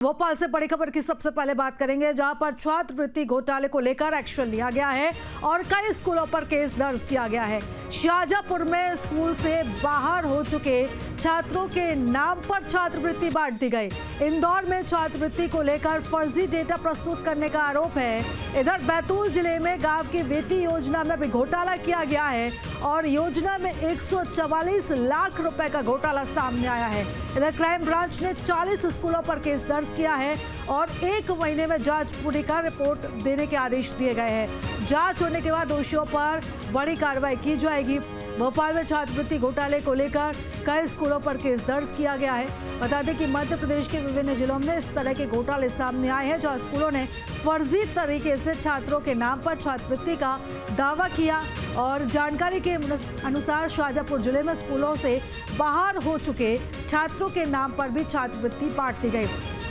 भोपाल से बड़ी खबर की सबसे पहले बात करेंगे, जहां पर छात्रवृत्ति घोटाले को लेकर एक्शन लिया गया है और कई स्कूलों पर केस दर्ज किया गया है। शाहजहांपुर में स्कूल से बाहर हो चुके छात्रों के नाम पर छात्रवृत्ति बांट दी गई। इंदौर में छात्रवृत्ति को लेकर फर्जी डेटा प्रस्तुत करने का आरोप है। इधर बैतूल जिले में गांव की बेटी योजना में भी घोटाला किया गया है और योजना में 144 लाख रुपए का घोटाला सामने आया है। इधर क्राइम ब्रांच ने 40 स्कूलों पर केस दर्ज किया है और 1 महीने में जांच पूरी कर रिपोर्ट देने के आदेश दिए गए हैं। जांच होने के बाद दोषियों पर बड़ी कार्रवाई की जाएगी। भोपाल में छात्रवृत्ति घोटाले को लेकर कई स्कूलों पर केस दर्ज किया गया है। बता दें कि मध्य प्रदेश के विभिन्न जिलों में इस तरह के घोटाले सामने आए हैं, जहां स्कूलों ने फर्जी तरीके से छात्रों के नाम पर छात्रवृत्ति का दावा किया और जानकारी के अनुसार शाहजहांपुर जिले में स्कूलों से बाहर हो चुके छात्रों के नाम पर भी छात्रवृत्ति बांट दी गई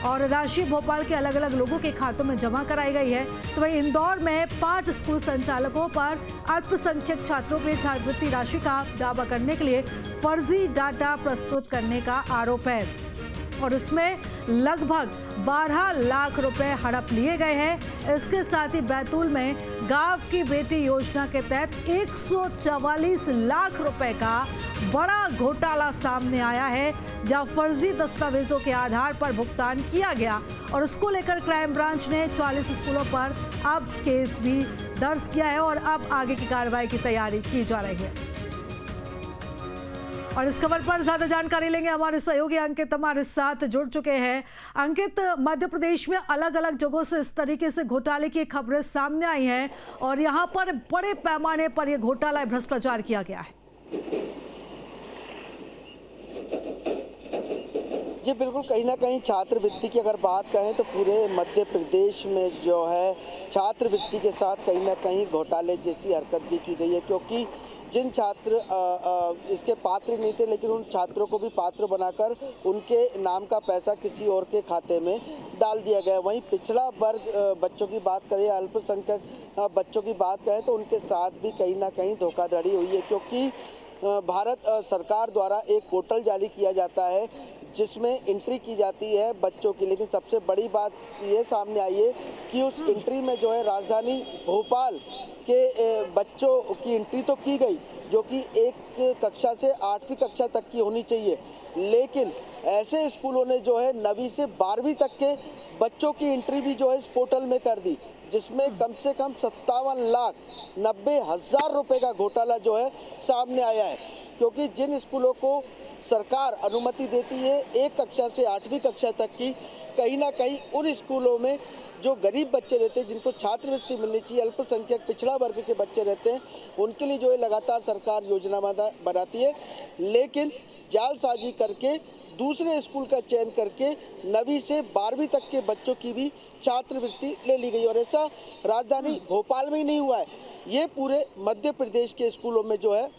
और राशि भोपाल के अलग अलग लोगों के खातों में जमा कराई गई है। तो वहीं इंदौर में 5 स्कूल संचालकों पर अल्पसंख्यक छात्रों के छात्रवृत्ति राशि का दावा करने के लिए फर्जी डाटा प्रस्तुत करने का आरोप है और इसमें लगभग 12 लाख रुपए हड़प लिए गए हैं। इसके साथ ही बैतूल में गांव की बेटी योजना के तहत 144 लाख रुपए का बड़ा घोटाला सामने आया है, जहां फर्जी दस्तावेजों के आधार पर भुगतान किया गया और इसको लेकर क्राइम ब्रांच ने 40 स्कूलों पर अब केस भी दर्ज किया है और अब आगे की कार्रवाई की तैयारी की जा रही है। और इस खबर पर ज्यादा जानकारी लेंगे, हमारे सहयोगी अंकित हमारे साथ जुड़ चुके हैं। अंकित, मध्य प्रदेश में अलग अलग जगहों से इस तरीके से घोटाले की खबरें सामने आई हैं और यहां पर बड़े पैमाने पर यह घोटाला भ्रष्टाचार किया गया है। जी बिल्कुल, कहीं ना कहीं छात्रवृत्ति की अगर बात कहें तो पूरे मध्य प्रदेश में जो है छात्रवृत्ति के साथ कहीं ना कहीं घोटाले जैसी हरकत भी की गई है, क्योंकि जिन छात्र इसके पात्र नहीं थे लेकिन उन छात्रों को भी पात्र बनाकर उनके नाम का पैसा किसी और के खाते में डाल दिया गया। वहीं पिछड़ा वर्ग बच्चों की बात करें, अल्पसंख्यक बच्चों की बात करें तो उनके साथ भी कहीं ना कहीं धोखाधड़ी हुई है, क्योंकि भारत सरकार द्वारा एक पोर्टल जारी किया जाता है जिसमें एंट्री की जाती है बच्चों की, लेकिन सबसे बड़ी बात ये सामने आई है कि उस एंट्री में जो है राजधानी भोपाल के बच्चों की एंट्री तो की गई जो कि 1 कक्षा से 8वीं कक्षा तक की होनी चाहिए, लेकिन ऐसे स्कूलों ने जो है 9वीं से 12वीं तक के बच्चों की एंट्री भी जो है इस पोर्टल में कर दी, जिसमें कम से कम 57,90,000 रुपए का घोटाला जो है सामने आया है। क्योंकि जिन स्कूलों को सरकार अनुमति देती है 1 कक्षा से 8वीं कक्षा तक की, कहीं ना कहीं उन स्कूलों में जो गरीब बच्चे रहते हैं जिनको छात्रवृत्ति मिलनी चाहिए, अल्पसंख्यक पिछड़ा वर्ग के बच्चे रहते हैं, उनके लिए जो है लगातार सरकार योजना बनाती है, लेकिन जालसाजी करके दूसरे स्कूल का चयन करके 9वीं से 12वीं तक के बच्चों की भी छात्रवृत्ति ले ली गई। और ऐसा राजधानी भोपाल में ही नहीं हुआ है, ये पूरे मध्य प्रदेश के स्कूलों में जो है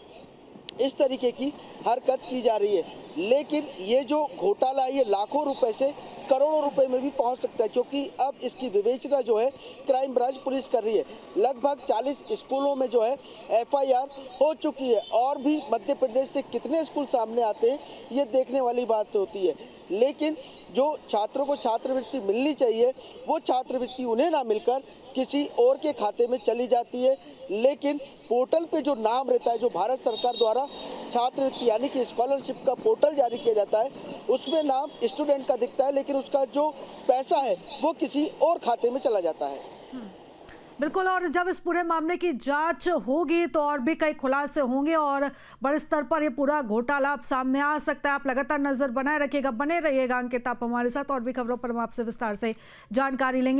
इस तरीके की हरकत की जा रही है। लेकिन ये जो घोटाला है ये लाखों रुपए से करोड़ों रुपए में भी पहुंच सकता है, क्योंकि अब इसकी विवेचना जो है क्राइम ब्रांच पुलिस कर रही है। लगभग 40 स्कूलों में जो है FIR हो चुकी है और भी मध्य प्रदेश से कितने स्कूल सामने आते हैं ये देखने वाली बात होती है। लेकिन जो छात्रों को छात्रवृत्ति मिलनी चाहिए वो छात्रवृत्ति उन्हें ना मिलकर किसी और के खाते में चली जाती है। लेकिन पोर्टल पे जो नाम रहता है, जो भारत सरकार द्वारा छात्रवृत्ति यानी कि स्कॉलरशिप का पोर्टल जारी किया जाता है, उसमें नाम स्टूडेंट का दिखता है, लेकिन उसका जो पैसा है वो किसी और खाते में चला जाता है। बिल्कुल, और जब इस पूरे मामले की जांच होगी तो और भी कई खुलासे होंगे और बड़े स्तर पर ये पूरा घोटाला आप सामने आ सकता है। आप लगातार नजर बनाए रखिएगा, बने रहिएगा अंकित, आप हमारे साथ और भी खबरों पर हम आपसे विस्तार से जानकारी लेंगे।